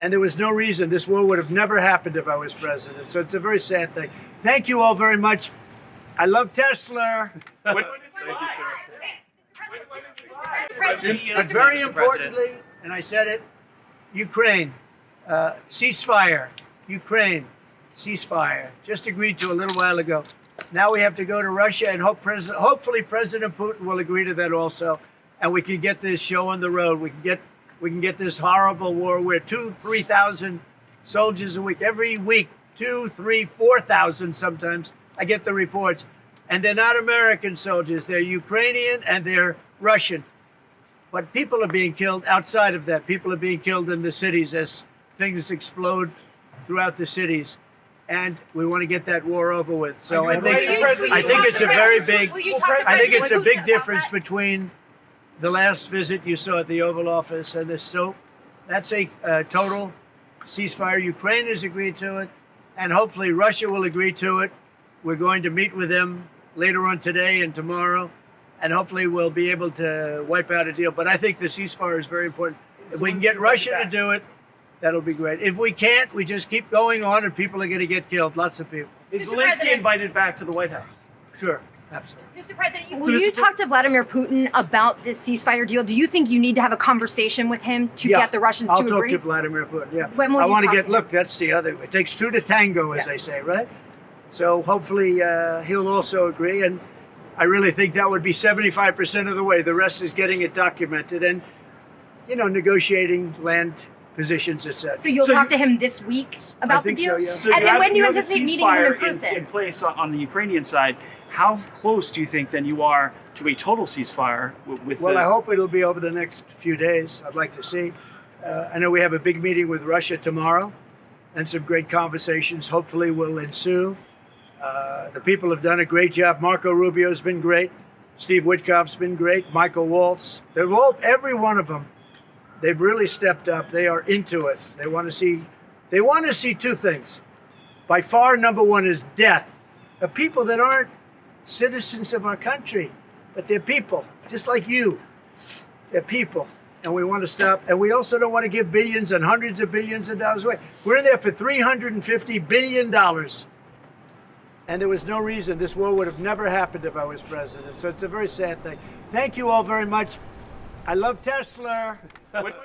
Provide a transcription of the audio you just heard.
And there was no reason this war would have never happened if I was president. So it's a very sad thing. Thank you all very much. I love Tesla. Thank you, sir. But very importantly, and I said it, Ukraine, ceasefire. Ukraine, ceasefire. Just agreed to a little while ago. Now we have to go to Russia, and hopefully President Putin will agree to that also, and we can get this show on the road. We can get this horrible war where 2,000-3,000 soldiers a week, every week, 2,000, 3,000, 4,000 sometimes. I get the reports, and they're not American soldiers. They're Ukrainian and they're Russian. But people are being killed outside of that. People are being killed in the cities as things explode throughout the cities. And we want to get that war over with. So I think it's a very big, I think it's a big difference between the last visit you saw at the Oval Office and this. So that's a total ceasefire. Ukraine has agreed to it, and hopefully Russia will agree to it. We're going to meet with them later on today and tomorrow, and hopefully we'll be able to wipe out a deal. But I think the ceasefire is very important. If we can get Russia to do it, that'll be great. If we can't, we just keep going on, and people are going to get killed. Lots of people. Is Zelensky invited back to the White House? Sure, absolutely. Mr. President, will you talk to Vladimir Putin about this ceasefire deal? Do you think you need to have a conversation with him to get the Russians to agree? I'll talk to Vladimir Putin, yeah. When will you talk to him? Look, that's the other, it takes two to tango, as they say, right? So hopefully he'll also agree, and I really think that would be 75% of the way. The rest is getting it documented and, negotiating land positions, etc. So you'll talk to him this week about the deal? So, yeah. So and then when do you have anticipate the meeting him in ceasefire person? in place on the Ukrainian side. How close do you think then you are to a total ceasefire with Well, I hope it'll be over the next few days. I'd like to see. I know we have a big meeting with Russia tomorrow, and some great conversations hopefully will ensue. The people have done a great job. Marco Rubio's been great. Steve Witkoff's been great. Michael Waltz. Every one of them. They've really stepped up. They are into it. They want to see two things. By far, number one is death of people that aren't citizens of our country, but they're people, just like you. They're people, and we want to stop. And we also don't want to give billions and hundreds of billions of dollars away. We're in there for $350 billion. And there was no reason this war would have never happened if I was president. So it's a very sad thing. Thank you all very much. I love Tesla. Thank you, sir.